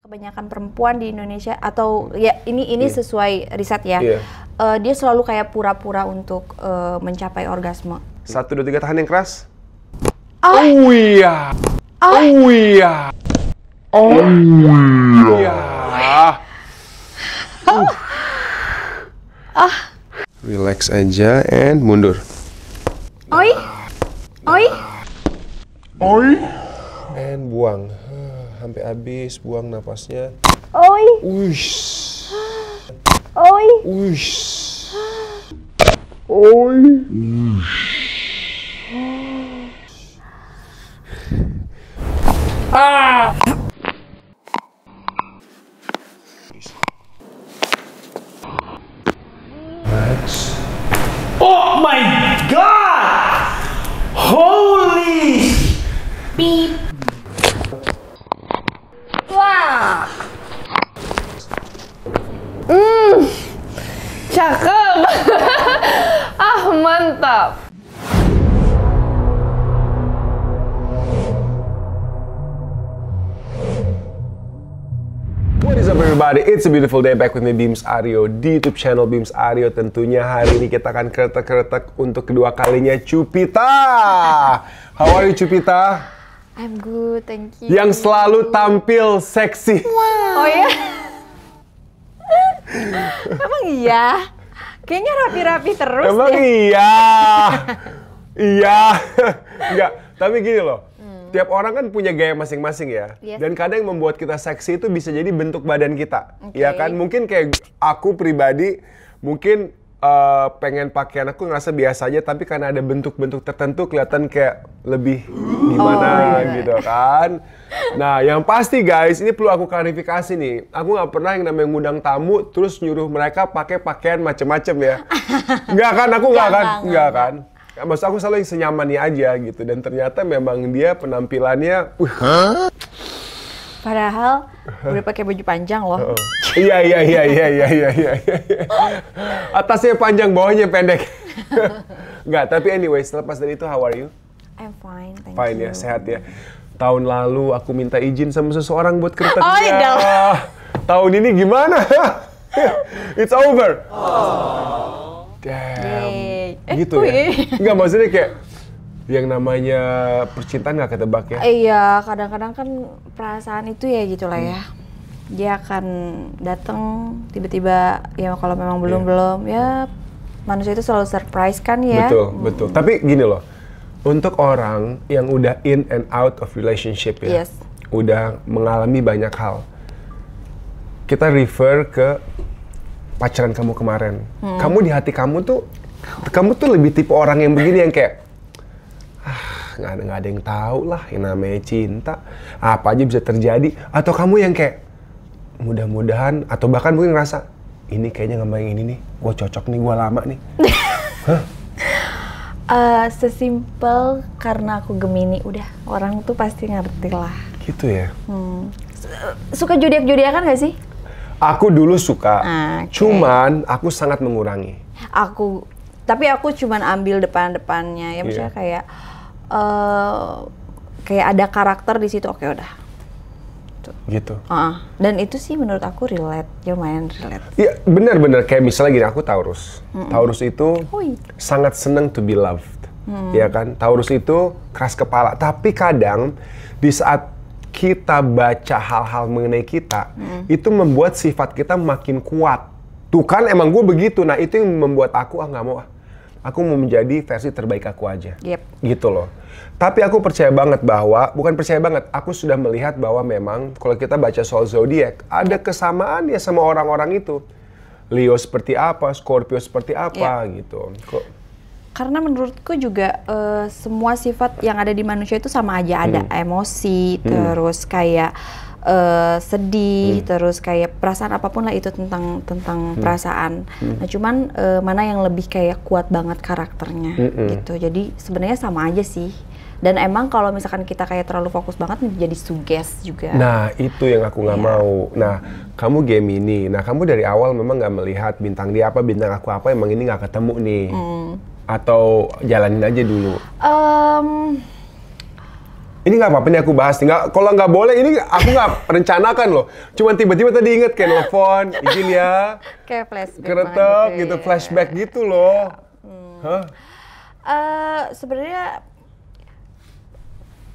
Kebanyakan perempuan di Indonesia atau ya ini sesuai riset ya, dia selalu kayak pura-pura untuk mencapai orgasme. 1, 2, 3 tahan yang keras. Oh iya. Oh iya. Oh iya. Relax aja and mundur. Oi. Oi. Oi. And buang. Sampai habis, buang napasnya. Oi. Uish. Oi. Uish. Oi. Ah. Max. Oh my God! Holy! Beep. Wah. Cakep. Mantap. What is up everybody, it's a beautiful day back with me Beams Aryo di YouTube channel Beams Aryo. Tentunya hari ini kita akan kretek-kretek untuk kedua kalinya Cupita. How are you Cupita? I'm good, thank you. Yang selalu tampil seksi. Oh ya? Emang iya? Kayaknya rapi-rapi terus Emang deh. iya. Iya. Enggak, tapi gini loh. Tiap orang kan punya gaya masing-masing ya. Yes. Dan kadang yang membuat kita seksi itu bisa jadi bentuk badan kita. Okay. Ya kan? Mungkin kayak aku pribadi, mungkin pengen pakaian aku ngerasa biasa aja, tapi karena ada bentuk-bentuk tertentu kelihatan kayak lebih gimana gitu kan. Nah yang pasti guys, ini perlu aku klarifikasi nih. Aku nggak pernah yang namanya ngundang tamu terus nyuruh mereka pakai pakaian macem-macem ya. Nggak kan, aku nggak kan? Nggak kan? Maksud aku selalu yang senyamannya aja gitu. Dan ternyata memang dia penampilannya Padahal udah pakai baju panjang loh. Iya. Atasnya panjang, bawahnya pendek. Enggak, tapi anyway, selepas dari itu how are you? I'm fine, thank Fine you. ya, sehat ya. Tahun lalu aku minta izin sama seseorang buat kretek. Oh, iya. Tahun ini gimana? It's over. Damn. Yeay. Gitu ya? Enggak, maksudnya kayak yang namanya percintaan nggak ketebak ya? Iya, kadang-kadang kan perasaan itu ya gitulah ya. Dia akan datang tiba-tiba ya kalau memang belum ya manusia itu selalu surprise kan ya. Betul. Tapi gini loh, untuk orang yang udah in and out of relationship ya, Yes. udah mengalami banyak hal, kita refer ke pacaran kamu kemarin. Kamu di hati kamu tuh lebih tipe orang yang begini yang kayak nggak ada yang tahu lah yang namanya cinta, apa aja bisa terjadi. Atau kamu yang kayak mudah-mudahan, atau bahkan mungkin ngerasa ini kayaknya nggak ini nih, gue cocok nih, gue lama nih. Sesimpel karena aku Gemini, udah orang tuh pasti ngerti lah. Gitu ya. Suka zodiak-zodiakan gak sih? Aku dulu suka, Okay. cuman aku sangat mengurangi. Tapi aku cuman ambil depan-depannya ya, misalnya kayak ada karakter di situ, oke udah. Gitu. Dan itu sih menurut aku relate, lumayan relate. Iya, benar-benar kayak misalnya gini, aku Taurus. Taurus itu sangat senang to be loved. Ya kan? Taurus itu keras kepala, tapi kadang di saat kita baca hal-hal mengenai kita, itu membuat sifat kita makin kuat. Tuh kan emang gue begitu. Nah, itu yang membuat aku nggak mau. Aku mau menjadi versi terbaik aku aja. Yep. Gitu loh. Tapi aku percaya banget bahwa, bukan percaya banget, aku sudah melihat bahwa memang kalau kita baca soal zodiak, ada kesamaan ya sama orang-orang itu. Leo seperti apa, Scorpio seperti apa gitu. Karena menurutku juga semua sifat yang ada di manusia itu sama aja. Ada emosi, terus kayak sedih, terus kayak perasaan apapun lah itu tentang perasaan. Nah cuman mana yang lebih kayak kuat banget karakternya gitu. Jadi sebenarnya sama aja sih. Dan emang kalau misalkan kita kayak terlalu fokus banget jadi suges juga. Nah itu yang aku nggak mau. Nah kamu Gemini. Nah kamu dari awal memang nggak melihat bintang dia apa, bintang aku apa. Emang ini nggak ketemu nih. Atau jalanin aja dulu. Ini nggak apa-apa nih aku bahas nih. Kalau nggak boleh ini aku nggak rencanakan loh. Cuman tiba-tiba tadi inget kayak telepon, izin ya. Kayak flashback. Keretek gitu, flashback gitu loh. Hah? Sebenarnya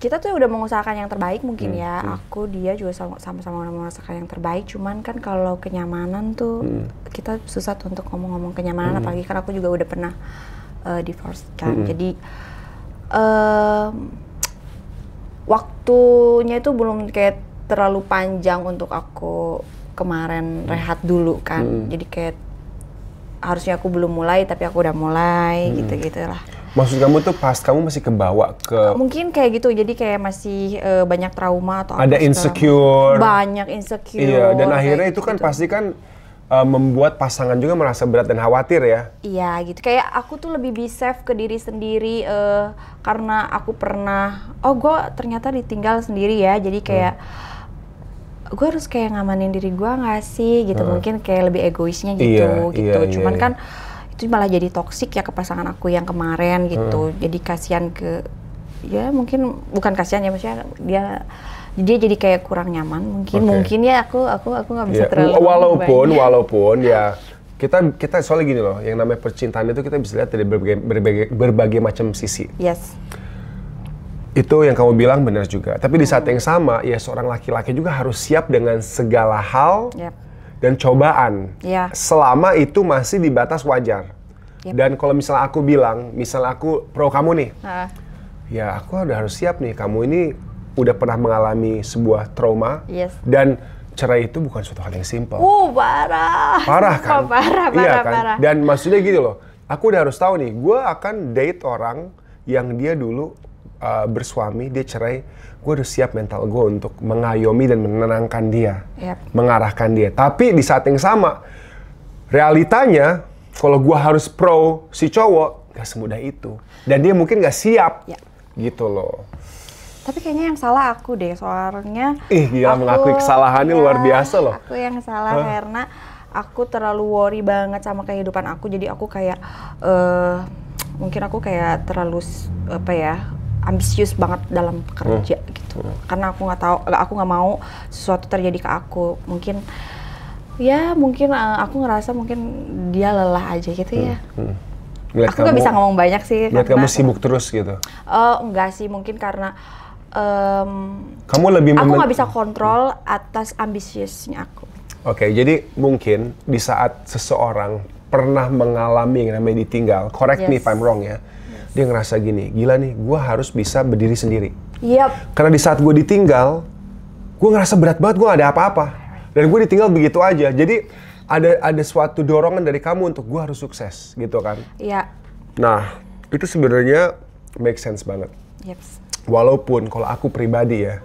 kita tuh udah mengusahakan yang terbaik mungkin ya. Aku, dia juga sama-sama mengusahakan yang terbaik. Cuman kan kalau kenyamanan tuh kita susah tuh untuk ngomong-ngomong kenyamanan. Apalagi kan aku juga udah pernah divorce kan. Jadi waktunya itu belum kayak terlalu panjang untuk aku kemarin rehat dulu kan. Jadi kayak harusnya aku belum mulai tapi aku udah mulai gitu-gitu lah. Maksud kamu tuh pas kamu masih kebawa ke... Mungkin kayak gitu, jadi kayak masih banyak trauma atau ada insecure. Banyak insecure. Iya, dan akhirnya itu kan gitu. pasti kan membuat pasangan juga merasa berat dan khawatir ya. Iya gitu, kayak aku tuh lebih be safe ke diri sendiri karena aku pernah, gue ternyata ditinggal sendiri ya, jadi kayak gue harus kayak ngamanin diri gue nggak sih gitu, mungkin kayak lebih egoisnya gitu. Cuman kan itu malah jadi toksik ya ke pasangan aku yang kemarin gitu, jadi kasihan ke, ya mungkin bukan kasihan ya, maksudnya dia jadi kayak kurang nyaman mungkin ya aku nggak bisa terlalu walaupun ya kita soalnya gini loh, yang namanya percintaan itu kita bisa lihat dari berbagai macam sisi. Yes. Itu yang kamu bilang benar juga. Tapi di saat yang sama, ya seorang laki-laki juga harus siap dengan segala hal dan cobaan. Selama itu masih di batas wajar. Dan kalau misalnya aku bilang, misalnya aku pro kamu nih, ya aku udah harus siap nih. Kamu ini udah pernah mengalami sebuah trauma, dan cerai itu bukan suatu hal yang simpel. Parah kan? Parah. Dan maksudnya gini loh, aku udah harus tahu nih, gue akan date orang yang dia dulu bersuami, dia cerai, gue udah siap mental gue untuk mengayomi dan menenangkan dia, mengarahkan dia. Tapi di saat yang sama, realitanya, kalau gue harus pro si cowok, gak semudah itu. Dan dia mungkin gak siap, gitu loh. Tapi kayaknya yang salah aku deh, soalnya gila, mengakui kesalahannya luar biasa loh. Aku yang salah karena aku terlalu worry banget sama kehidupan aku, jadi aku kayak mungkin aku kayak terlalu ambisius banget dalam kerja gitu. Karena aku nggak mau sesuatu terjadi ke aku. Mungkin aku ngerasa mungkin dia lelah aja gitu ya. Aku nggak bisa ngomong banyak sih. Lihat kamu sibuk terus gitu. Enggak sih, mungkin karena kamu lebih aku nggak bisa kontrol atas ambisiusnya aku. Oke, jadi mungkin di saat seseorang pernah mengalami yang namanya ditinggal, correct me if I'm wrong ya, dia ngerasa gini, gila nih, gue harus bisa berdiri sendiri. Karena di saat gue ditinggal, gue ngerasa berat banget, gue gak ada apa-apa, dan gue ditinggal begitu aja. Jadi ada suatu dorongan dari kamu untuk gue harus sukses, gitu kan? Nah, itu sebenarnya make sense banget. Walaupun kalau aku pribadi ya,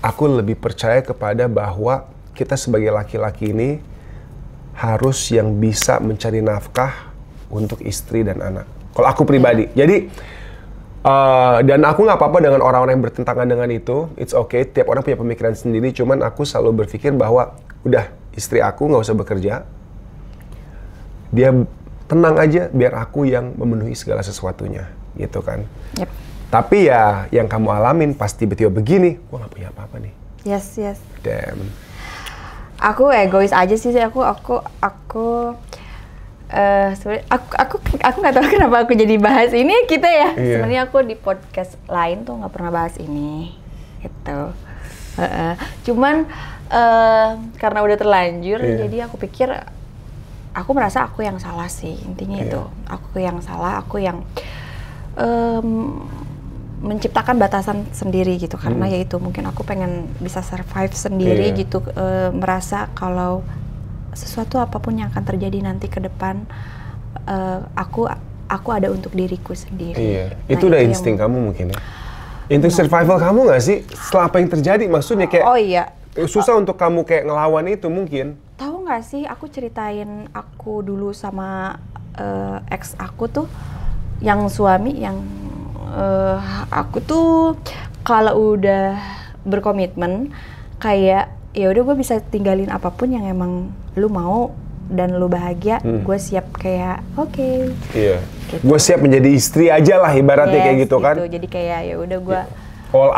aku lebih percaya kepada bahwa kita sebagai laki-laki ini harus yang bisa mencari nafkah untuk istri dan anak. Kalau aku pribadi, jadi dan aku nggak apa-apa dengan orang-orang yang bertentangan dengan itu. It's okay, tiap orang punya pemikiran sendiri. Cuman aku selalu berpikir bahwa udah, istri aku nggak usah bekerja, dia tenang aja, biar aku yang memenuhi segala sesuatunya, gitu kan. Tapi ya, yang kamu alamin pas tiba-tiba begini, gua nggak punya apa-apa nih. Damn. Aku egois aja sih, aku nggak tahu kenapa aku jadi bahas ini kita ya. Sebenarnya aku di podcast lain tuh nggak pernah bahas ini, gitu. Cuman karena udah terlanjur, jadi aku pikir aku merasa aku yang salah sih, intinya itu. Aku yang salah, aku yang menciptakan batasan sendiri gitu, karena ya itu mungkin aku pengen bisa survive sendiri gitu, merasa kalau sesuatu apapun yang akan terjadi nanti ke depan, aku ada untuk diriku sendiri. Nah, itu udah insting kamu mungkin ya? Insting survival kamu nggak sih? Setelah apa yang terjadi, maksudnya kayak susah untuk kamu kayak ngelawan itu mungkin. Tahu nggak sih, aku ceritain aku dulu sama ex aku tuh, yang suami, yang aku tuh kalau udah berkomitmen kayak ya udah gue bisa tinggalin apapun yang emang lu mau, dan lu bahagia, gue siap kayak oke. Iya. Gitu. Gue siap menjadi istri aja lah ibaratnya kayak gitu kan. Jadi kayak ya udah gue all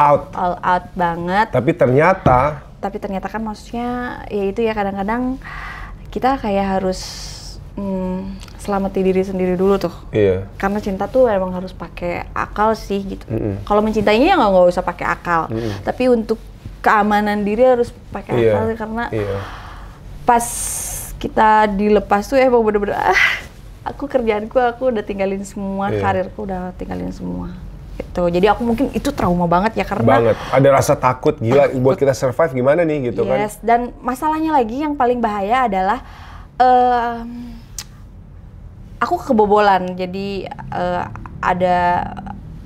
out banget. Tapi ternyata kan maksudnya ya itu ya kadang-kadang kita kayak harus selamati diri sendiri dulu tuh. Iya. Karena cinta tuh emang harus pakai akal sih gitu. Kalau mencintainya ya nggak usah pakai akal. Tapi untuk keamanan diri harus pakai akal karena pas kita dilepas tuh emang bener-bener kerjaanku aku udah tinggalin semua, karirku udah tinggalin semua. Gitu. Jadi aku mungkin itu trauma banget ya karena ada rasa takut gila buat kita survive gimana nih gitu kan. Dan masalahnya lagi yang paling bahaya adalah aku kebobolan. Jadi ada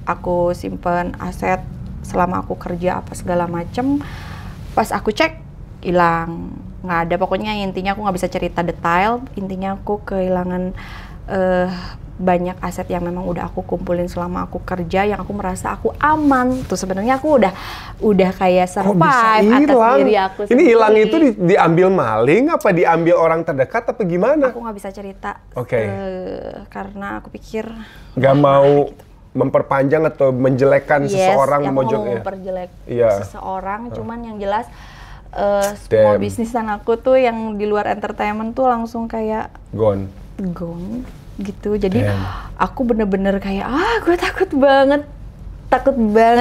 aku simpen aset selama aku kerja apa segala macem. Pas aku cek hilang, nggak ada. Pokoknya intinya aku nggak bisa cerita detail. Intinya aku kehilangan banyak aset yang memang udah aku kumpulin selama aku kerja, yang aku merasa aku aman. Tuh sebenarnya aku udah kayak survive atas diri aku sendiri. Ini hilang itu diambil maling apa diambil orang terdekat apa gimana? Aku nggak bisa cerita. Karena aku pikir nggak mau gitu. Memperpanjang atau menjelekkan seseorang, memperjelek seseorang. Cuman yang jelas semua bisnisan aku tuh yang di luar entertainment tuh langsung kayak gone gitu. Jadi aku bener-bener kayak gue takut banget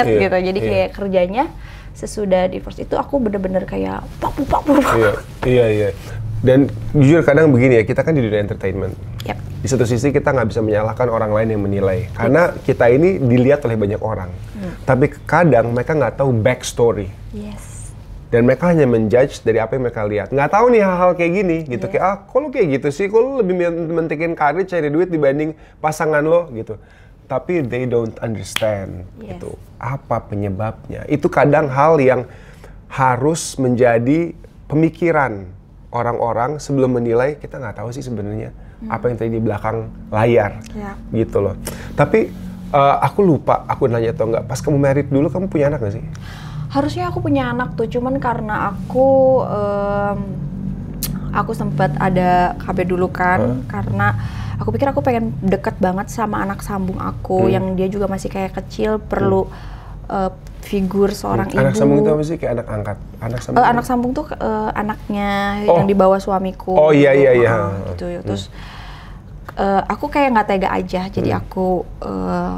gitu. Jadi kayak kerjanya sesudah divorce itu aku bener-bener kayak papu. Iya. Dan jujur kadang begini ya, kita kan di dunia entertainment. Di satu sisi kita nggak bisa menyalahkan orang lain yang menilai, karena kita ini dilihat oleh banyak orang. Tapi kadang mereka nggak tahu backstory. Dan mereka hanya menjudge dari apa yang mereka lihat. Nggak tahu nih hal-hal kayak gini, gitu. Kayak, kok lo kayak gitu sih? Kok lo lebih mentingin karir, cari duit dibanding pasangan lo, gitu. Tapi they don't understand, gitu. Apa penyebabnya? Itu kadang hal yang harus menjadi pemikiran orang-orang sebelum menilai. Kita nggak tahu sih sebenarnya apa yang terjadi di belakang layar, gitu loh. Tapi aku lupa, aku nanya atau nggak, pas kamu married dulu, kamu punya anak nggak sih? Harusnya aku punya anak tuh, cuman karena aku sempat ada KB dulu kan, karena aku pikir aku pengen deket banget sama anak sambung aku, yang dia juga masih kayak kecil, perlu figur seorang ibu. Anak sambung itu apa sih? Kayak anak angkat? Anak sambung tuh anaknya yang dibawa suamiku. Oh iya. Gitu. Terus aku kayak nggak tega aja, jadi aku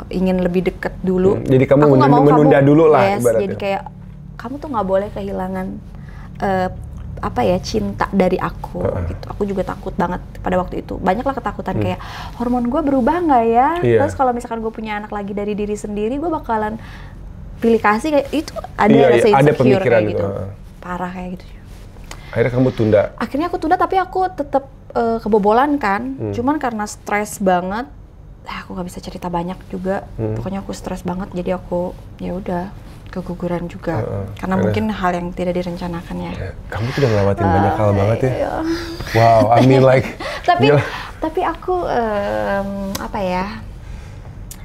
ingin lebih deket dulu. Jadi kamu menunda dulu lah ibaratnya. Jadi kayak kamu tuh nggak boleh kehilangan cinta dari aku gitu. Aku juga takut banget pada waktu itu. Banyaklah ketakutan kayak hormon gue berubah nggak ya? Terus kalau misalkan gue punya anak lagi dari diri sendiri, gue bakalan pilih kasih kayak itu. Ada rasa insecure kayak gitu. Parah kayak gitu. Akhirnya kamu tunda? Akhirnya aku tunda, tapi aku tetap kebobolan kan. Cuman karena stres banget, aku nggak bisa cerita banyak juga. Pokoknya aku stres banget, jadi aku ya udah keguguran juga. Karena mungkin hal yang tidak direncanakan ya. Kamu tuh udah ngelewatin banyak hal banget ya. Wow, I mean like. tapi aku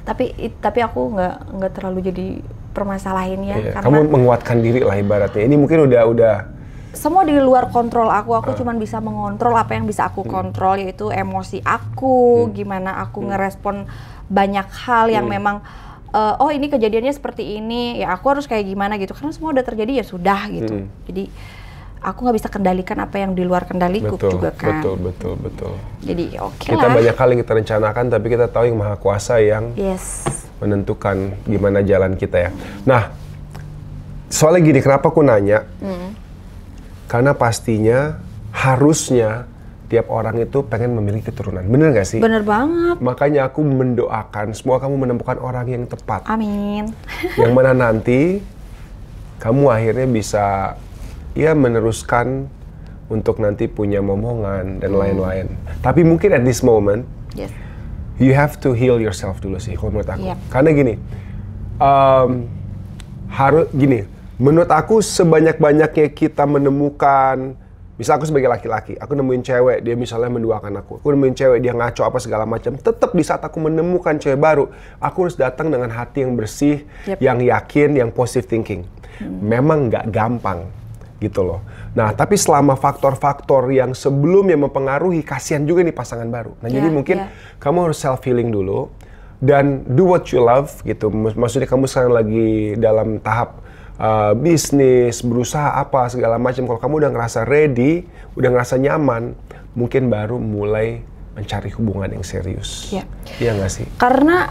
Tapi aku nggak terlalu jadi permasalahin ya. Karena kamu menguatkan diri lah ibaratnya. Ini mungkin udah semua di luar kontrol aku cuman bisa mengontrol apa yang bisa aku kontrol, yaitu emosi aku, gimana aku ngerespon banyak hal yang memang ini kejadiannya seperti ini, ya aku harus kayak gimana gitu, karena semua udah terjadi ya sudah gitu. Jadi aku nggak bisa kendalikan apa yang di luar kendaliku juga kan. Betul. Jadi kita banyak hal yang kita rencanakan, tapi kita tahu yang Maha Kuasa yang menentukan gimana jalan kita ya. Nah, soalnya gini, kenapa aku nanya? Karena pastinya harusnya tiap orang itu pengen memiliki keturunan. Bener nggak sih? Bener banget. Makanya aku mendoakan semua kamu menemukan orang yang tepat. Amin. Yang mana nanti kamu akhirnya bisa meneruskan untuk nanti punya momongan dan lain-lain. Tapi mungkin at this moment, you have to heal yourself dulu sih, kalau menurut aku. Karena gini, menurut aku sebanyak-banyaknya kita menemukan, misal aku sebagai laki-laki, aku nemuin cewek, dia misalnya menduakan aku nemuin cewek, dia ngaco apa segala macam, tetap di saat aku menemukan cewek baru, aku harus datang dengan hati yang bersih, yang yakin, yang positive thinking. Memang nggak gampang, gitu loh. Nah, tapi selama faktor-faktor yang sebelumnya mempengaruhi, kasihan juga nih pasangan baru. Nah, jadi mungkin kamu harus self-healing dulu dan do what you love gitu. Maksudnya kamu sekarang lagi dalam tahap bisnis, berusaha apa segala macam. Kalau kamu udah ngerasa ready, udah ngerasa nyaman, mungkin baru mulai mencari hubungan yang serius. Iya nggak sih? Karena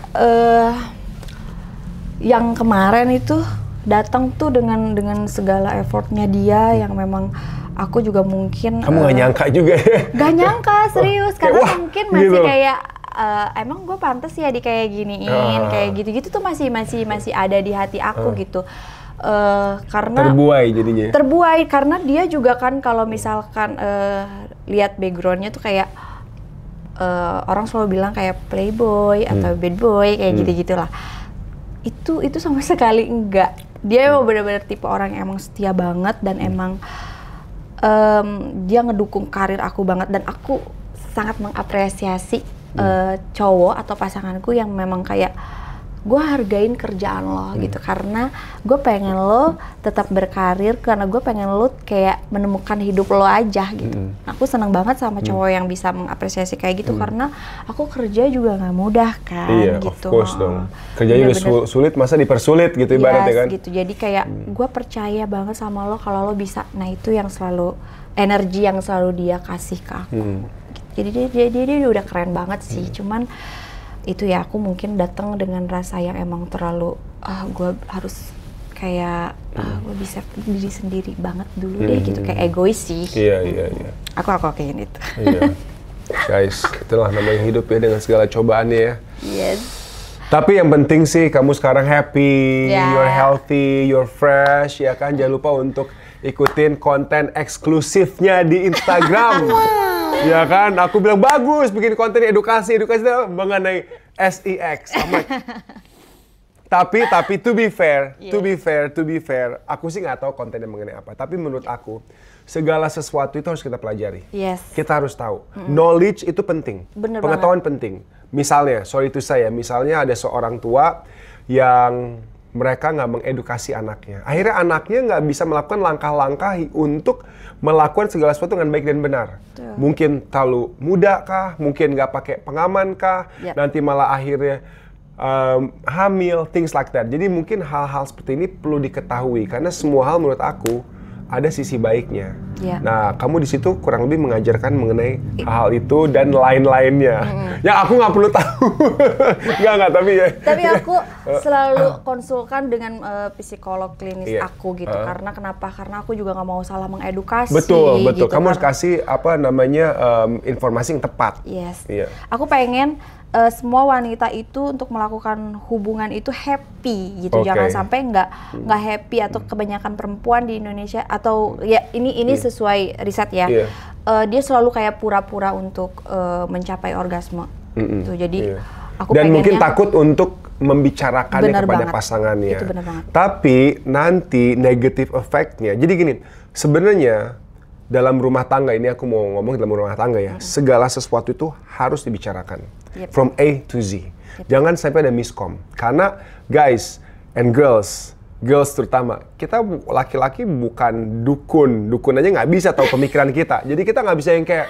yang kemarin itu datang tuh dengan segala effortnya dia yang memang aku juga mungkin kamu nggak nyangka juga ya? Gak nyangka serius karena mungkin masih kayak emang gue pantas ya di kayak giniin kayak gitu-gitu tuh masih ada di hati aku gitu. Karena terbuai karena dia juga kan kalau misalkan lihat backgroundnya tuh kayak orang selalu bilang kayak playboy atau bad boy kayak gitu-gitulah. Itu sama sekali enggak. Dia emang benar-benar tipe orang yang emang setia banget dan emang dia ngedukung karir aku banget dan aku sangat mengapresiasi cowok atau pasanganku yang memang kayak gue hargain kerjaan lo gitu karena gue pengen lo tetap berkarir karena gue pengen lo kayak menemukan hidup lo aja gitu. Aku senang banget sama cowok yang bisa mengapresiasi kayak gitu karena aku kerja juga nggak mudah kan. Iya, gitu. Of course dong. Kerjanya udah sulit masa dipersulit gitu ibaratnya kan. Gitu. Jadi kayak gue percaya banget sama lo kalau lo bisa. Nah itu yang selalu energi yang selalu dia kasih ke aku. Jadi dia udah keren banget sih. Cuman itu ya aku mungkin datang dengan rasa yang emang terlalu gue harus kayak gue bisa diri sendiri banget dulu deh gitu kayak egois sih. Iya. Aku kayak gitu. Iya. Guys, itulah namanya hidup ya dengan segala cobaannya ya. Yes. Tapi yang penting sih kamu sekarang happy, you're healthy, you're fresh ya kan. Jangan lupa untuk ikutin konten eksklusifnya di Instagram. Ya kan, aku bilang bagus bikin konten edukasi mengenai SEX. Tapi to be fair, aku sih nggak tahu kontennya mengenai apa. Tapi menurut aku segala sesuatu itu harus kita pelajari. Kita harus tahu. Knowledge itu penting. Pengetahuan penting. Misalnya, misalnya ada seorang tua yang mereka nggak mengedukasi anaknya. Akhirnya anaknya nggak bisa melakukan langkah-langkah untuk melakukan segala sesuatu dengan baik dan benar. Mungkin terlalu muda kah, mungkin nggak pakai pengaman kah, nanti malah akhirnya hamil, things like that. Jadi mungkin hal-hal seperti ini perlu diketahui, karena semua hal menurut aku ada sisi baiknya. Nah, kamu di situ kurang lebih mengajarkan mengenai hal itu dan lain-lainnya. Yang aku nggak perlu tahu. Nggak, tapi ya. Tapi aku selalu konsulkan dengan psikolog klinis aku gitu. Karena kenapa? Karena aku juga nggak mau salah mengedukasi. Betul. Gitu, kamu harus kasih informasi yang tepat. Aku pengen semua wanita itu untuk melakukan hubungan itu happy gitu. Jangan sampai nggak happy atau kebanyakan perempuan di Indonesia atau ya ini sesuai riset ya. Dia selalu kayak pura-pura untuk mencapai orgasme. Tuh, jadi aku dan mungkin pengennya, takut untuk membicarakannya kepada pasangannya. Itu benar banget. Tapi nanti negative effect-nya. Jadi gini, sebenarnya dalam rumah tangga ini aku mau ngomong dalam rumah tangga ya. Segala sesuatu itu harus dibicarakan. From A to Z. Jangan sampai ada miskom. Karena guys and girls terutama, kita laki-laki bukan dukun aja nggak bisa tahu pemikiran kita. Jadi kita nggak bisa yang kayak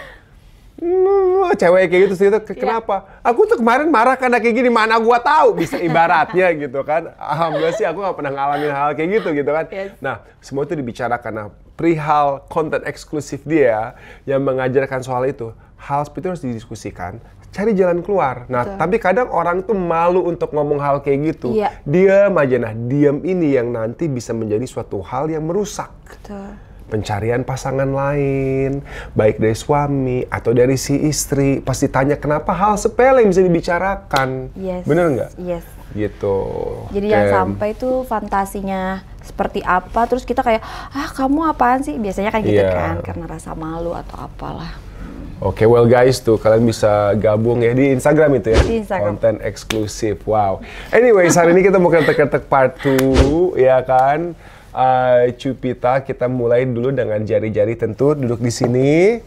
cewek kayak gitu. Kenapa? Aku tuh kemarin marah karena kayak gini, mana gua tahu, bisa ibaratnya gitu kan. Alhamdulillah sih aku nggak pernah ngalamin hal kayak gitu kan. Nah, semua itu dibicarakan. Nah, perihal konten eksklusif dia yang mengajarkan soal itu, hal seperti itu harus didiskusikan. Cari jalan keluar. Nah, tapi kadang orang tuh malu untuk ngomong hal kayak gitu. Diam aja. Nah, diam ini yang nanti bisa menjadi suatu hal yang merusak. Pencarian pasangan lain, baik dari suami atau dari si istri, pasti tanya kenapa hal sepele yang bisa dibicarakan. Bener nggak? Gitu. Jadi jangan sampai tuh fantasinya seperti apa, terus kita kayak, kamu apaan sih? Biasanya kan gitu kan, karena rasa malu atau apalah. Oke, well guys, tuh kalian bisa gabung ya di Instagram itu ya. Di Instagram. Konten eksklusif, wow. Anyways, hari ini kita mau ketek-ketek part 2, ya kan? Cupita, kita mulai dulu dengan jari-jari tentu. Duduk di sini.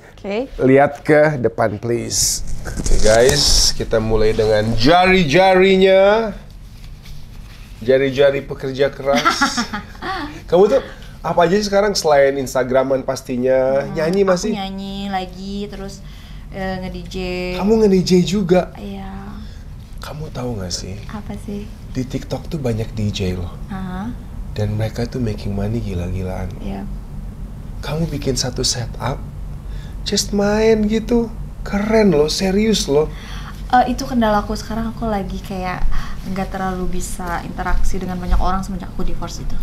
Lihat ke depan, please. Oke guys, kita mulai dengan jari-jarinya. Jari-jari pekerja keras. Kamu tuh Apa aja sih sekarang selain Instagraman pastinya? Nyanyi masih? Aku nyanyi lagi, terus nge-DJ. Kamu nge-DJ juga? Iya. Kamu tahu nggak sih? Apa sih? Di TikTok tuh banyak DJ loh. Dan mereka tuh making money gila-gilaan. Iya. Kamu bikin satu setup, just main gitu. Keren loh, serius loh. Itu kendala aku sekarang, aku lagi kayak nggak terlalu bisa interaksi dengan banyak orang semenjak aku divorce itu.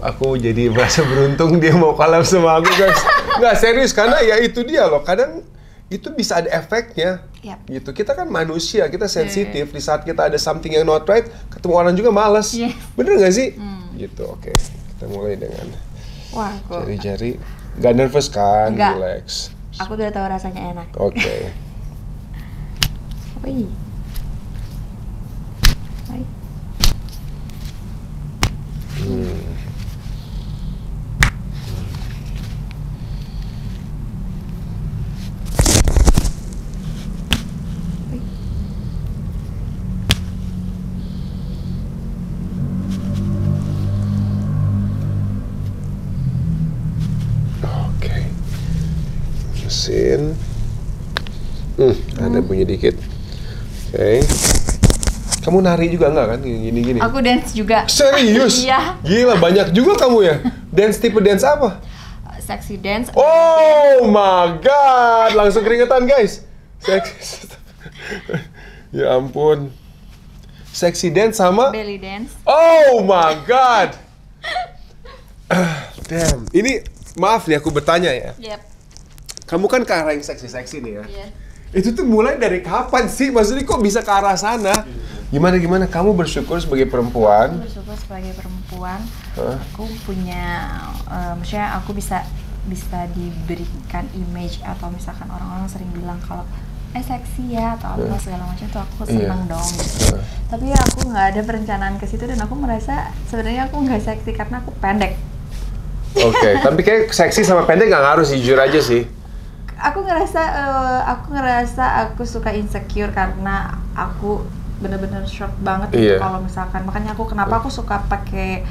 Aku jadi merasa beruntung dia mau collab sama aku, guys. Nggak, serius, karena ya itu dia loh. Kadang itu bisa ada efeknya. Gitu. Kita kan manusia, kita sensitif. Di saat kita ada something yang not right, ketemu orang juga malas. Bener nggak sih? Gitu, oke. Kita mulai dengan jari-jari. Nggak nervous kan? Nggak. Relax. Aku udah tahu rasanya enak. Oke. Wih. Hai. Oke. Mesin. Ada bunyi dikit. Oke. Kamu nari juga nggak kan? Gini-gini. Aku dance juga. Serius? Iya. Gila, banyak juga kamu ya. Dance tipe dance apa? Sexy dance. Oh my god, langsung keringetan guys. Sexy. Ya ampun. Sexy dance sama? Belly dance. Oh my god. Damn. Ini maaf nih aku bertanya ya. Yep. Kamu kan ke arah yang seksi-seksi nih ya. Iya. Itu tuh mulai dari kapan sih? Maksudnya kok bisa ke arah sana? Gimana? Kamu bersyukur sebagai perempuan? Aku bersyukur sebagai perempuan. Aku punya, maksudnya aku bisa diberikan image, atau misalkan orang-orang sering bilang kalau seksi ya atau apa segala macam, tuh aku senang dong gitu. Tapi aku nggak ada perencanaan ke situ, dan aku merasa sebenarnya aku nggak seksi karena aku pendek. Oke, tapi kayak seksi sama pendek nggak ngaruh sih, jujur aja sih. Aku ngerasa aku suka insecure karena aku bener-bener short banget gitu kalau misalkan, makanya kenapa aku suka pakai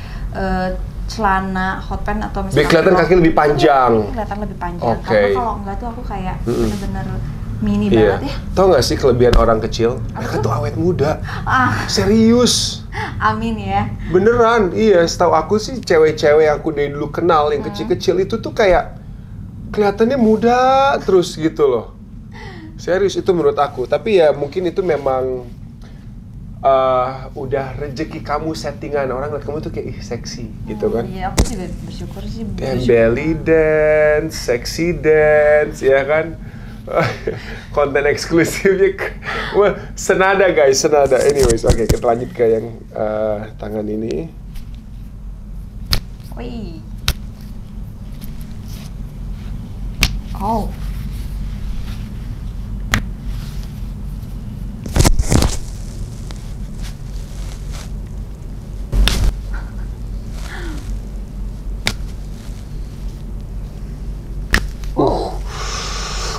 celana hot pants atau misalkan biar kelihatan kaki lebih panjang. Kelihatan lebih panjang. Karena kalau enggak tuh aku kayak bener-bener mini banget ya. Tau nggak sih kelebihan orang kecil? Mereka tuh awet muda. Serius. Amin ya. Beneran, iya. Setahu aku sih cewek-cewek yang aku dari dulu kenal yang kecil-kecil itu tuh kayak kelihatannya muda terus gitu loh. Serius, itu menurut aku. Tapi ya mungkin itu memang udah rezeki kamu, settingan orang lihat kamu tuh kayak seksi gitu kan. Iya, aku juga bersyukur sih. Belly dance, sexy dance, ya kan. Konten eksklusifnya. Wah, senada guys, senada. Anyways, oke, kita lanjut ke yang tangan ini. Wih. Oh.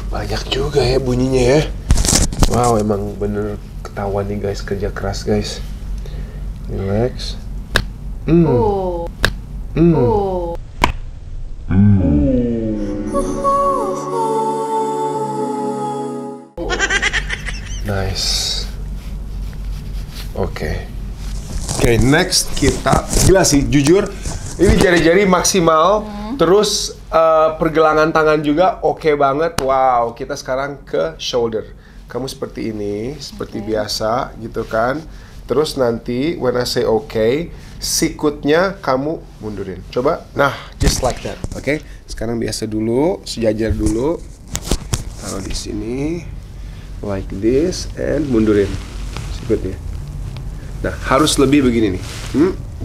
Banyak juga ya bunyinya ya. Wow, emang bener ketahuan nih guys, kerja keras guys. Relax. Nice. Oke, next kita, gila sih jujur, ini jari-jari maksimal, terus pergelangan tangan juga oke banget. Wow, kita sekarang ke shoulder. Kamu seperti ini, seperti biasa gitu kan. Terus nanti when I say okay, sikutnya kamu mundurin. Coba, nah just like that, oke? Sekarang biasa dulu, sejajar dulu. Taruh di sini, like this, and mundurin sikutnya. Nah, harus lebih begini nih,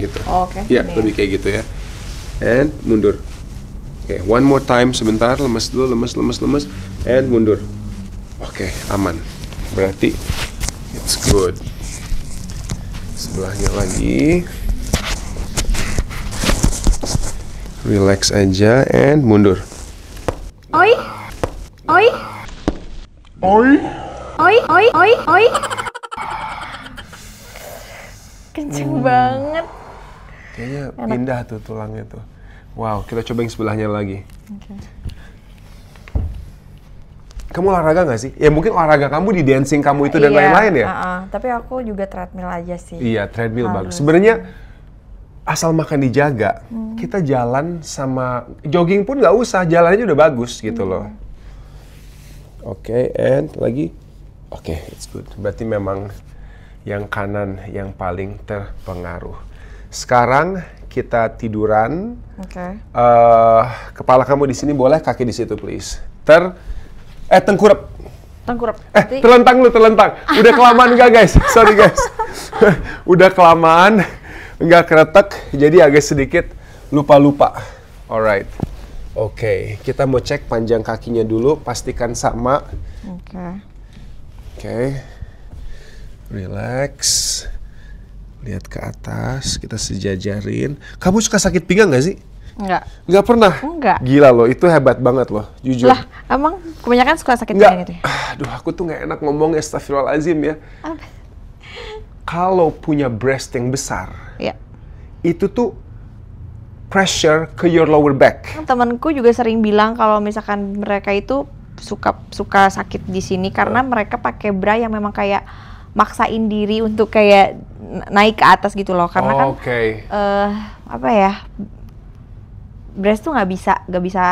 gitu. Oke. Ya, lebih kayak gitu ya. And mundur. Oke, one more time, sebentar, lemes dulu, lemes, and mundur. Oke, aman. Berarti it's good. Sebelahnya lagi. Relax aja and mundur. Oi. Kenceng banget. Kayaknya pindah tuh tulangnya tuh. Wow, kita coba yang sebelahnya lagi. Okay. Kamu olahraga nggak sih? Ya mungkin olahraga kamu di dancing kamu itu dan lain-lain ya? Tapi aku juga treadmill aja sih. Iya, treadmill bagus. Sebenarnya asal makan dijaga, kita jalan sama jogging pun nggak usah, jalannya udah bagus gitu loh. Oke, and lagi. Oke, it's good. Berarti memang yang kanan yang paling terpengaruh. Sekarang kita tiduran. Oke. Kepala kamu di sini boleh, kaki di situ please. Tengkurap. Tengkurap. Terlentang. Udah kelamaan enggak guys? Sorry guys. Udah kelamaan, enggak keretek, jadi agak sedikit lupa-lupa. Alright. Oke, kita mau cek panjang kakinya dulu, pastikan sama. Oke. Relax. Lihat ke atas, kita sejajarin. Kamu suka sakit pinggang nggak sih? Nggak pernah? Enggak. Gila loh, itu hebat banget loh, jujur. Lah, emang kebanyakan suka sakit pinggang gitu ya? Aduh, aku tuh nggak enak ngomong, astagfirullahaladzim ya. Apa? Kalau punya breast yang besar, Ya. itu tuh pressure ke your lower back. Temanku juga sering bilang kalau misalkan mereka itu suka sakit di sini karena mereka pakai bra yang memang kayak maksain diri untuk kayak naik ke atas gitu loh. Karena kan apa ya? Breast tuh nggak bisa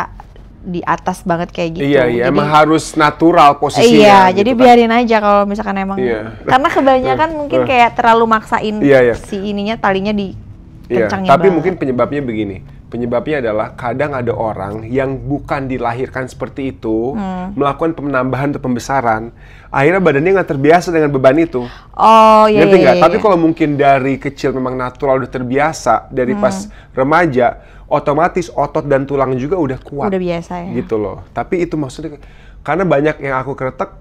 di atas banget kayak gitu. Iya, jadi, emang harus natural posisinya. Iya, gitu jadi kan. biarin aja kalau misalkan emang. Karena kebanyakan mungkin kayak terlalu maksain si ininya talinya dikencangin tapi banget. mungkin penyebabnya begini. Penyebabnya adalah kadang ada orang yang bukan dilahirkan seperti itu, melakukan penambahan atau pembesaran, akhirnya badannya nggak terbiasa dengan beban itu. Oh iya. Ngerti nggak? Tapi kalau mungkin dari kecil memang natural udah terbiasa, dari pas remaja, otomatis otot dan tulang juga udah kuat. Udah biasa ya. Gitu loh. Tapi itu maksudnya, karena banyak yang aku kretek,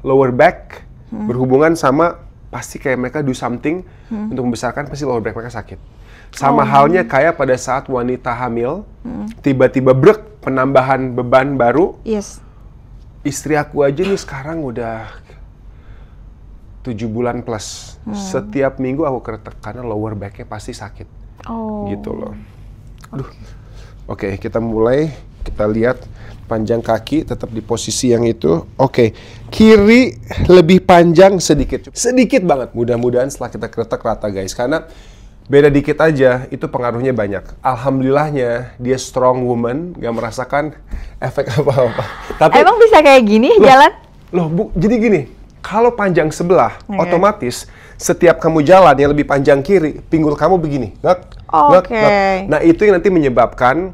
lower back, berhubungan sama, pasti kayak mereka do something untuk membesarkan, pasti lower back mereka sakit. Sama halnya kayak pada saat wanita hamil, tiba-tiba brek penambahan beban baru. Yes. Istri aku aja nih sekarang udah 7 bulan plus. Setiap minggu aku kretek karena lower back-nya pasti sakit. Gitu loh. Aduh. Oke, kita mulai. Kita lihat panjang kaki tetap di posisi yang itu. Oke, kiri lebih panjang sedikit. Sedikit banget. Mudah-mudahan setelah kita kretek rata guys. Karena beda dikit aja, itu pengaruhnya banyak. Alhamdulillahnya, dia strong woman, gak merasakan efek apa-apa. Tapi emang bisa kayak gini jalan? Jadi gini, kalau panjang sebelah, otomatis setiap kamu jalan yang lebih panjang kiri, pinggul kamu begini. Ngek. Nah, itu yang nanti menyebabkan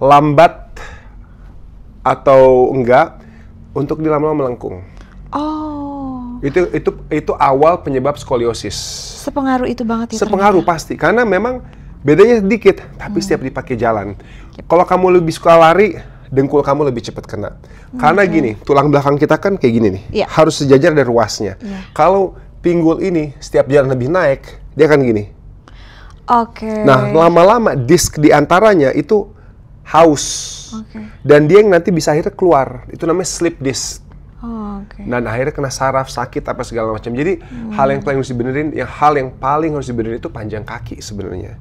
lambat atau enggak untuk lama-lama melengkung. Itu awal penyebab skoliosis. Sepengaruh itu banget ya? Sepengaruh pasti, karena memang bedanya sedikit, tapi setiap dipakai jalan. Kalau kamu lebih suka lari, dengkul kamu lebih cepat kena. Karena gini, tulang belakang kita kan kayak gini nih, harus sejajar dan ruasnya. Kalau pinggul ini setiap jalan lebih naik, dia akan gini. Nah, lama-lama disk di antaranya itu haus. Dan dia yang nanti bisa akhirnya keluar. Itu namanya slip disc. Dan akhirnya kena saraf, sakit, apa segala macam. Jadi hal yang paling harus dibenerin itu panjang kaki sebenarnya.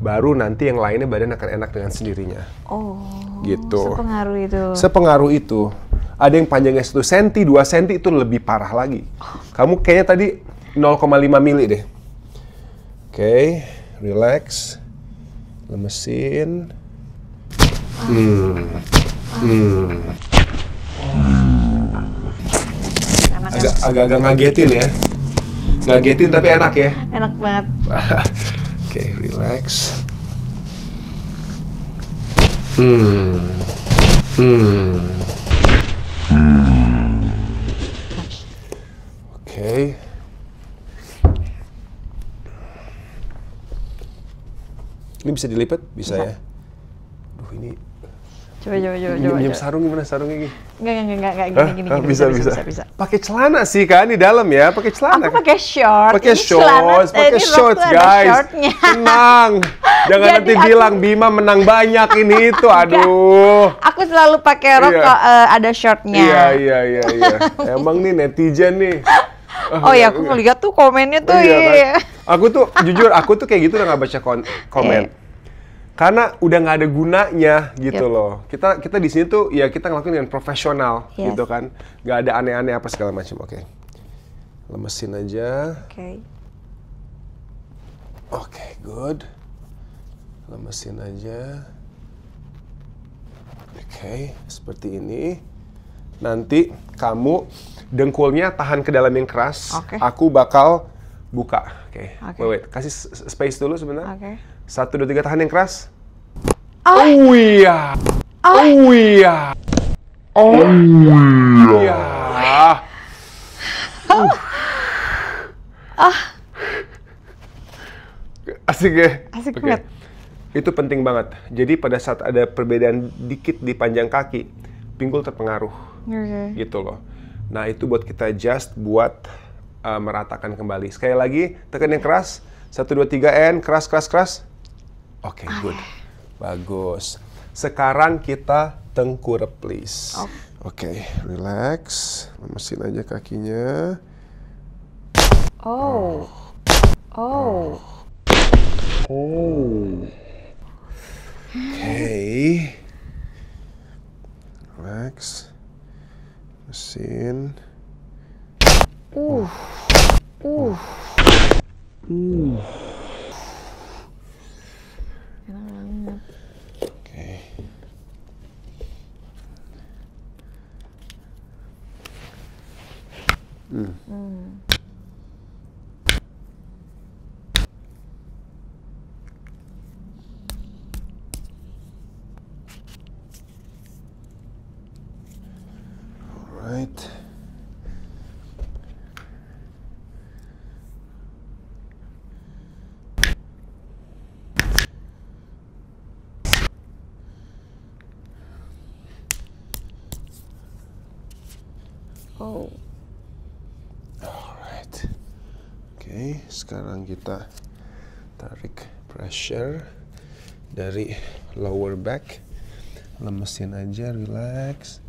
Baru nanti yang lainnya badan akan enak dengan sendirinya. Gitu. Sepengaruh itu. Ada yang panjangnya 1 cm, 2 cm itu lebih parah lagi. Kamu kayaknya tadi 0,5 mili deh. Oke, relax. Lemesin. Agak-agak ngagetin ya. Ngagetin tapi enak ya. Enak banget. Oke, relax. Oke. Ini bisa dilipat? Bisa ya? Duh, ini... Coba. Minjem sarung gimana sarungnya gini? Enggak, gini. Bisa. Pakai celana sih kan di dalam ya, pakai celana. Aku pakai short. Pakai shorts guys. Tenang. Jangan nanti bilang Bima menang banyak ini itu. Aduh. Aku selalu pakai rok ada shortnya. Iya. Emang nih netizen nih. Oh ya, aku ngeliat tuh komennya tuh. Iya, Iya. kan? Aku tuh jujur, aku tuh kayak gitu udah nggak baca komen. Karena udah nggak ada gunanya gitu loh. Kita di sini tuh ya kita ngelakuin dengan profesional gitu kan. Nggak ada aneh-aneh apa segala macam. Oke. Lemesin aja. Oke, good. Lemesin aja. Oke, seperti ini. Nanti kamu dengkulnya tahan ke dalam yang keras. Aku bakal buka. Oke. Wait. Kasih space dulu sebentar. 1, 2, 3, tahan yang keras. Oh iya. Oh iya. Oh iya. Asik ya? Asik banget. Itu penting banget. Jadi pada saat ada perbedaan dikit di panjang kaki, pinggul terpengaruh. Gitu loh. Nah itu buat kita adjust buat meratakan kembali. Sekali lagi, tekan yang keras. 1, 2, 3, and keras, keras, keras. Oke, good. Bagus. Sekarang kita tengkurap, please. Oke, relax. Lemesin aja kakinya. Oke. Relax. Mesin. Oke. Alright. Alright. Oke, sekarang kita tarik pressure dari lower back. Lemesin aja, relax.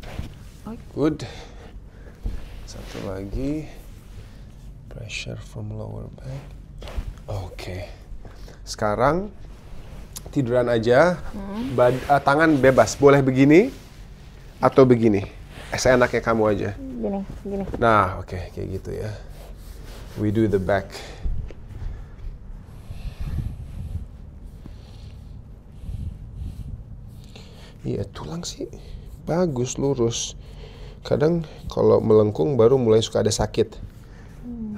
Good. Satu lagi. Pressure from lower back. Oke. Sekarang tiduran aja. Tangan bebas. Boleh begini atau begini. Seenaknya kamu aja. Gini. Nah, oke, kayak gitu ya. We do the back. Iya, tulang sih bagus, lurus. Kadang kalau melengkung baru mulai suka ada sakit.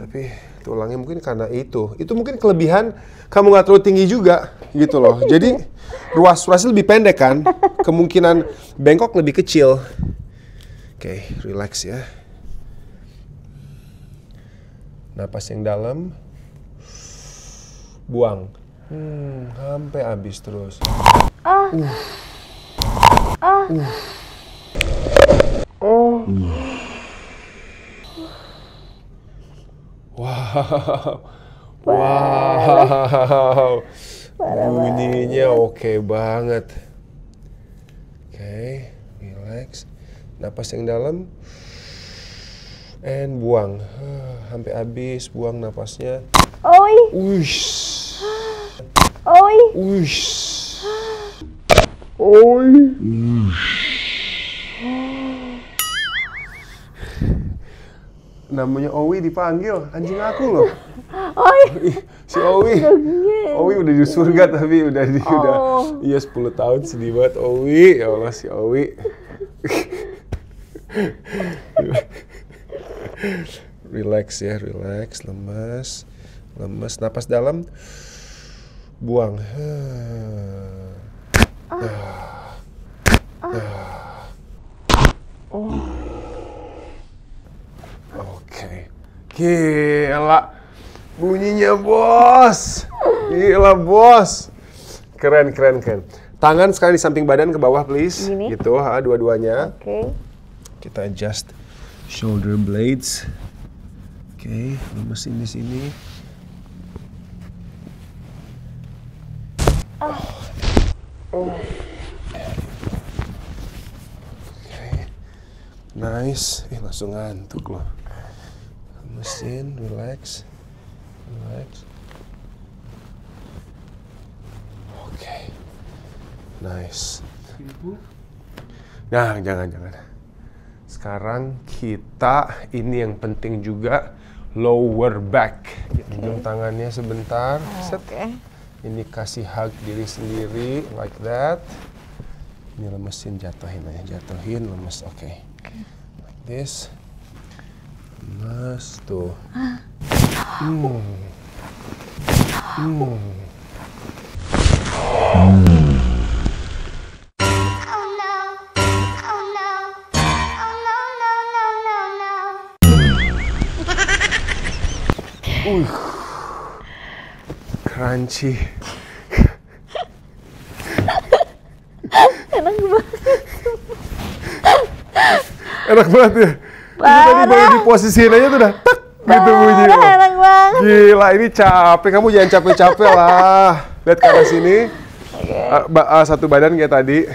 Tapi tulangnya mungkin karena itu. Itu mungkin kelebihan kamu nggak terlalu tinggi juga, gitu loh. Jadi ruas-ruasnya lebih pendek kan. Kemungkinan bengkok lebih kecil. Oke, relax ya. Napas yang dalam. Buang. Sampai habis terus. Wow. Bunyinya oke banget. Oke, relax. Napas yang dalam. And buang. Sampai habis, buang napasnya. Uish. Namanya Owi dipanggil, anjing aku loh. Si Owi. Owi udah di surga tapi udah iya 10 tahun sedih banget Owi. Ya Allah si Owi. Relax ya, relax, lemas. Napas dalam. Buang. Oke. Gila. Bunyinya bos. Gila bos. Keren. Tangan sekarang di samping badan ke bawah please. Gini? Gitu, dua-duanya. Kita adjust shoulder blades. Oke, lemesin di sini. Nice. Langsung ngantuk loh. lemesin, relax. Oke. Nice. Nah, jangan. Sekarang kita, ini yang penting juga, lower back. Genggam tangannya sebentar. Set. Ini kasih hug diri sendiri, like that. Ini lemesin, jatuhin, lemes, oke. Like this. Lemes, tuh. Crunchy. Enak banget ya. Tadi baru diposisiin aja tuh udah tak gitu bunyi. Enak banget. Gila, ini capek. Kamu jangan capek-capek lah. Lihat ke arah sini. Satu badan kayak tadi.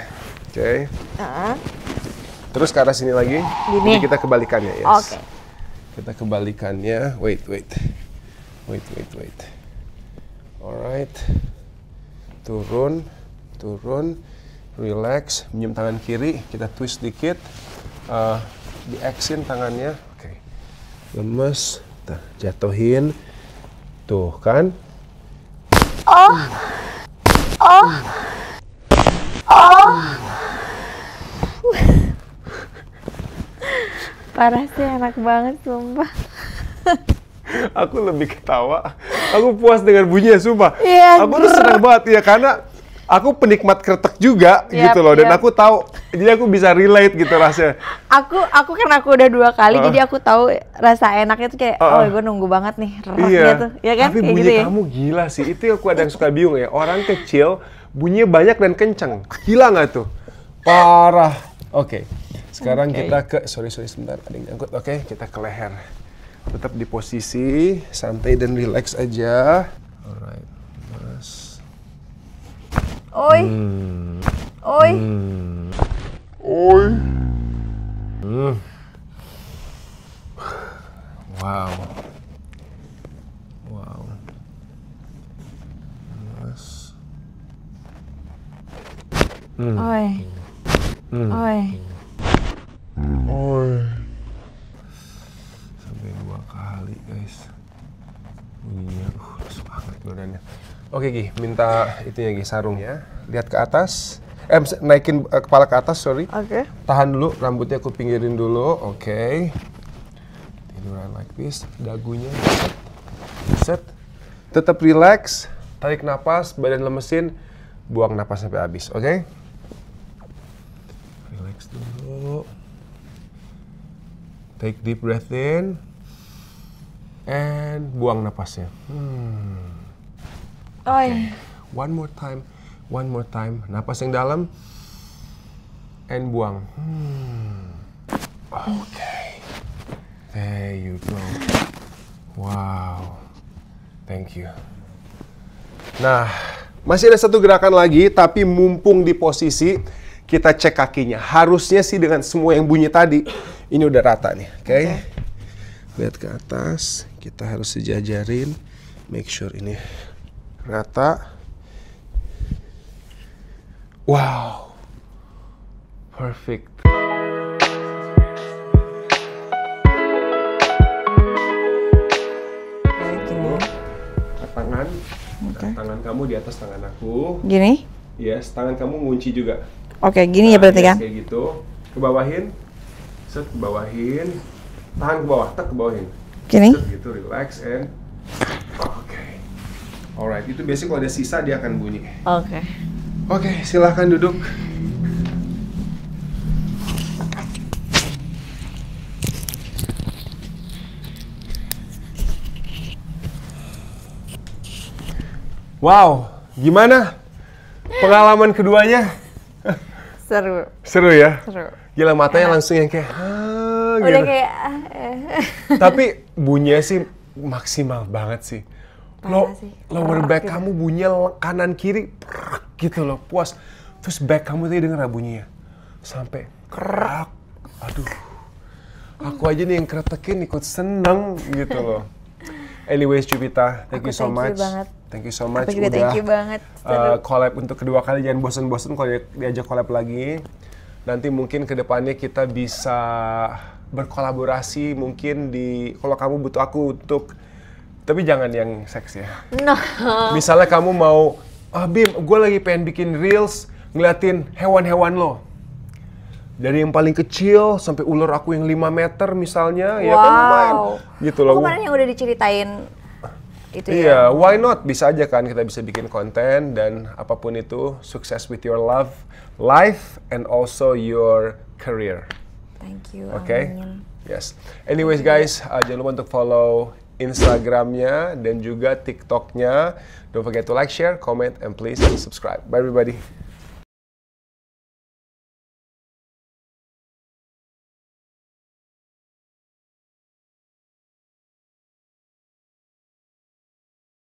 Oke. Terus ke arah sini lagi. Jadi kita kebalikannya, yes. Kita kebalikannya. Wait. Alright. Turun. Relax. Minjem tangan kiri. Kita twist dikit. Di-X-in tangannya. Oke. Lemes. Jatuhin. Tuh kan. Parah sih, enak banget sumpah. Aku lebih ketawa. Aku puas dengan bunyinya, sumpah. Iya, aku tuh senang banget ya, karena aku penikmat kretek juga gitu loh. Dan aku tahu, jadi aku bisa relate gitu rasanya. Aku kan udah 2 kali, jadi aku tahu rasa enaknya tuh kayak, gue nunggu banget nih, gitu. Ya kan? Tapi kayak bunyi gitu ya? kamu gila sih. Itu yang aku ada yang suka bingung ya. Orang kecil, bunyinya banyak dan kenceng. Gila nggak tuh? Parah. Oke. Sekarang kita ke, sorry sebentar, ada yang nyangkut. Oke, kita ke leher. Tetap di posisi, santai dan relax aja. Alright, mas. Oi. Wow. Mas. Oi. Sampai 2 kali, guys. Bunyinya, lesu banget badannya. Oke, Gi, minta itunya, Gi, sarung ya. Lihat ke atas. Naikin kepala ke atas, sorry. Oke. Tahan dulu, rambutnya aku pinggirin dulu. Oke. Tiduran like this. Dagunya set. Tetap relax. Tarik napas, badan lemesin. Buang napas sampai habis, oke? Relax dulu. Take deep breath in. And buang napasnya. Oi. One more time. Napas yang dalam. And buang. Okay. There you go. Wow. Thank you. Nah, masih ada satu gerakan lagi, tapi mumpung di posisi, kita cek kakinya. Harusnya sih dengan semua yang bunyi tadi, ini udah rata nih, oke? Lihat ke atas, kita harus sejajarin, make sure ini rata. Wow, perfect. Tangan kamu di atas tangan aku. Gini? Yes, tangan kamu ngunci juga. Oke, gini ya berarti kan? Kayak gitu. Kebawahin. Set, kebawahin. Tahan ke bawah, tak kebawahin. Gini? Set gitu, relax and oke. Alright, itu biasanya kalau ada sisa dia akan bunyi. Oke. Oke, silahkan duduk. Wow, gimana pengalaman keduanya? Seru. Seru ya? Seru. Gila, matanya langsung yang kayak Udah gitu. kayak Tapi bunyinya sih maksimal banget sih. sih. Lower back kamu bunyinya kanan kiri gitu loh, puas. Terus back kamu tadi denger bunyinya sampai kerak. Aduh. Aku aja nih yang kretekin ikut seneng gitu loh. Anyways, Jupita, thank you so much. Thank you so much. Aku juga thank you banget. Collab untuk kedua kali, jangan bosen-bosen kalau diajak collab lagi. Nanti mungkin kedepannya kita bisa berkolaborasi mungkin kalau kamu butuh aku untuk, tapi jangan yang seks ya. No. Misalnya kamu mau, Bim, gue lagi pengen bikin reels ngeliatin hewan-hewan lo. Dari yang paling kecil sampai ular aku yang 5 meter misalnya, ya kan lumayan. Gitu loh. Kemarin yang udah diceritain itu ya. Iya, why not? Bisa aja kan kita bisa bikin konten dan apapun itu, sukses with your life and also your career. Thank you. Okay? Amin. Yes. Anyways guys, jangan lupa untuk follow Instagramnya dan juga TikToknya. Don't forget to like, share, comment, and please subscribe. Bye everybody.